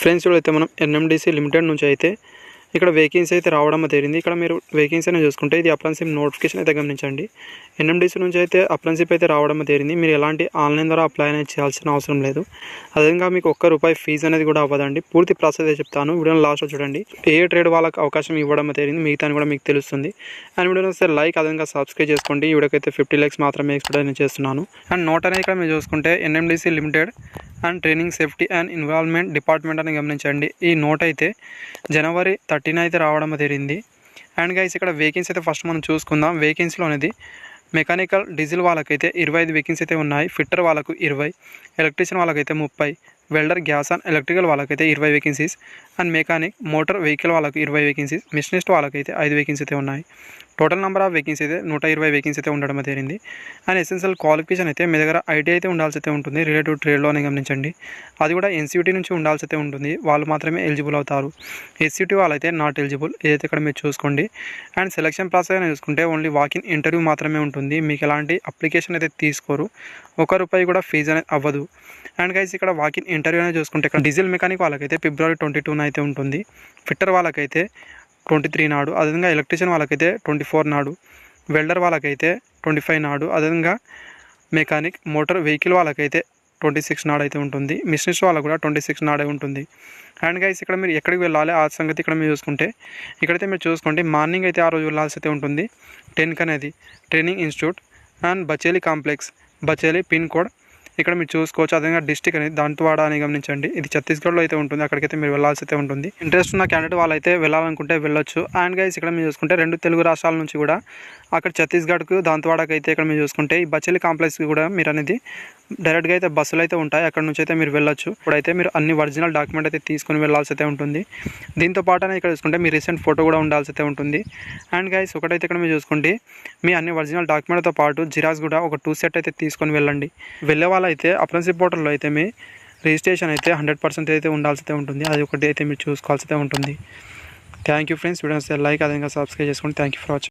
Friends ఇప్పుడైతే మనం NMDC limited నుంచి అయితే ఇక్కడ వేకెన్సీ అయితే రావడం జరిగింది. ఇక్కడ మీరు వేకెన్సీ అనేది చూసుకుంటే ఇది అప్రెంటిస్‌షిప్ నోటిఫికేషన్ అయితే గమనించండి. ఎన్ఎండిసి నుంచి అయితే అప్రెంటిస్‌షిప్ అయితే రావడం జరిగింది. మీరు ఎలాంటి ఆన్లైన్ ద్వారా అప్లై అనేది చేయాల్సిన అవసరం లేదు. అదేవిధంగా మీకు ₹1 ఫీజు అనేది కూడా అవ్వదండి. పూర్తి ప్రాసెస్ అయితే చెప్తాను. వీడియోని లాస్ట్‌లో చూడండి. ఏ ట్రేడ్ వాళ్ళకి అవకాశం ఇవ్వడం జరిగింది మిగతాని కూడా మీకు తెలుస్తుంది. అండ్ వీడియోని వస్తే లైక్ అదేవిధంగా సబ్స్క్రైబ్ చేసుకోండి. ఈ వీడియోకి అయితే 50 లైక్స్ మాత్రమే ఎక్స్పెక్ట్ అనేది చేస్తున్నాను. అండ్ నోట్ అనేది ఇక్కడ మీరు చూసుకుంటే NMDC limited and training safety and environment department అని గమనించండి. ఈ నోట్ అయితే జనవరి 13 అయితే రావడం జరిగింది. అండ్ గైస్ ఇక్కడ వేకెన్సీ అయితే ఫస్ట్ మనం చూసుకుందాం. వేకెన్సీలో అనేది మెకానికల్ డీజిల్ వాళ్ళకైతే 25 వేకెన్సీ అయితే ఉన్నాయి. ఫిట్టర్ వాళ్ళకు 20, ఎలక్ట్రీషియన్ వాళ్ళకైతే 30, వెల్డర్ గ్యాస్ అండ్ ఎలక్ట్రికల్ వాళ్ళకైతే 20 vacancies and mechanic motor vehicle వాళ్ళకు 20 వేకెన్సీస్, మిషనిస్ట్ వాళ్ళకైతే 5 వేకెన్సీ అయితే ఉన్నాయి. టోటల్ నెంబర్ ఆఫ్ వేకెన్సీ అయితే 120 వేకెన్సీ అయితే ఉండడం జరిగింది. అండ్ ఎసెన్షియల్ క్వాలిఫికేషన్ అయితే మీ దగ్గర ఐటీ అయితే ఉండాల్సి అయితే ఉంటుంది. రిలేటివ్ ట్రేడ్లో అని గమనించండి. అది కూడా ఎన్సీయూటీ నుంచి ఉండాల్సి అయితే ఉంటుంది. వాళ్ళు మాత్రమే ఎలిజిబుల్ అవుతారు. ఎస్సీటీ వాళ్ళైతే నాట్ ఎలిజిబుల్. ఏదైతే ఇక్కడ మీరు చూసుకోండి. అండ్ సెలక్షన్ ప్రాసెస్ అని చూసుకుంటే ఓన్లీ వాకిన్ ఇంటర్వ్యూ మాత్రమే ఉంటుంది. మీకు ఎలాంటి అప్లికేషన్ అయితే తీసుకోరు. ₹1 కూడా ఫీజు అనేది అవ్వదు. అండ్ గైస్ ఇక్కడ వాకిన్ ఇంటర్వ్యూ అనేది చూసుకుంటే ఇక్కడ డీజిల్ మెకానిక్ వాళ్ళకైతే ఫిబ్రవరి 22 అయితే ఉంటుంది. ఫిట్టర్ వాళ్ళకైతే 23 నాడు, అదేవిధంగా ఎలక్ట్రీషియన్ వాళ్ళకైతే 24 నాడు, వెల్డర్ వాళ్ళకైతే 25 నాడు, అదేవిధంగా మెకానిక్ మోటార్ వెహికల్ వాళ్ళకైతే 26 నాడు అయితే ఉంటుంది. మిషనిస్ట్ వాళ్ళకు కూడా 26 నాడే ఉంటుంది. అండ్ గైస్ ఇక్కడ మీరు ఎక్కడికి వెళ్ళాలి ఆ సంగతి ఇక్కడ మీరు చూసుకుంటే ఇక్కడైతే మీరు చూసుకోండి. మార్నింగ్ అయితే ఆ రోజు వెళ్ళాల్సి అయితే ఉంటుంది. 10కి అనేది training institute and Bacheli complex, Bacheli pin code ఇక్కడ మీరు చూసుకోవచ్చు. అదేవిధంగా డిస్టిక్ అనేది దంతవాడ అని గమనించండి. ఇది ఛత్తీస్గఢ్లో అయితే ఉంటుంది. అక్కడికైతే మీరు వెళ్ళాల్సి అయితే ఉంటుంది. ఇంట్రెస్ట్ ఉన్న క్యాండిడేట్ వాళ్ళైతే వెళ్ళాలనుకుంటే వెళ్ళొచ్చు. అండ్ గైస్ ఇక్కడ మీరు చూసుకుంటే 2 తెలుగు రాష్ట్రాల నుంచి కూడా అక్కడ ఛత్తీస్గఢ్కు దంతవాడకు అయితే ఇక్కడ మీరు చూసుకుంటే ఈ బచేలి కాంప్లెక్స్కి కూడా మీరు అనేది డైరెక్ట్గా అయితే బస్సులు అయితే ఉంటాయి. అక్కడ నుంచి అయితే మీరు వెళ్ళొచ్చు. ఇప్పుడైతే మీరు అన్ని ఒరిజినల్ డాక్యుమెంట్ అయితే తీసుకొని వెళ్ళాల్సి అయితే ఉంటుంది. దీంతో పాటు అనేది ఇక్కడ చూసుకుంటే మీ రీసెంట్ ఫోటో కూడా ఉండాల్సి అయితే ఉంటుంది. అండ్ గైస్ ఒకటైతే ఇక్కడ మీరు చూసుకుంటే మీ అన్ని ఒరిజినల్ డాక్యుమెంట్తో పాటు జిరాక్స్ కూడా ఒక 2 సెట్ అయితే తీసుకొని వెళ్ళండి. వెళ్ళే వాళ్ళైతే అప్రెంటిస్‌షిప్ పోర్టల్లో అయితే మీ రిజిస్ట్రేషన్ అయితే 100% అయితే ఉండాల్సి అయితే ఉంటుంది. అది ఒకటి అయితే మీరు చూసుకోవాల్సి అయితే ఉంటుంది. Thank you friends. Videos like అదేవిధంగా సబ్స్క్రైబ్ చేసుకోండి. Thank you for watching.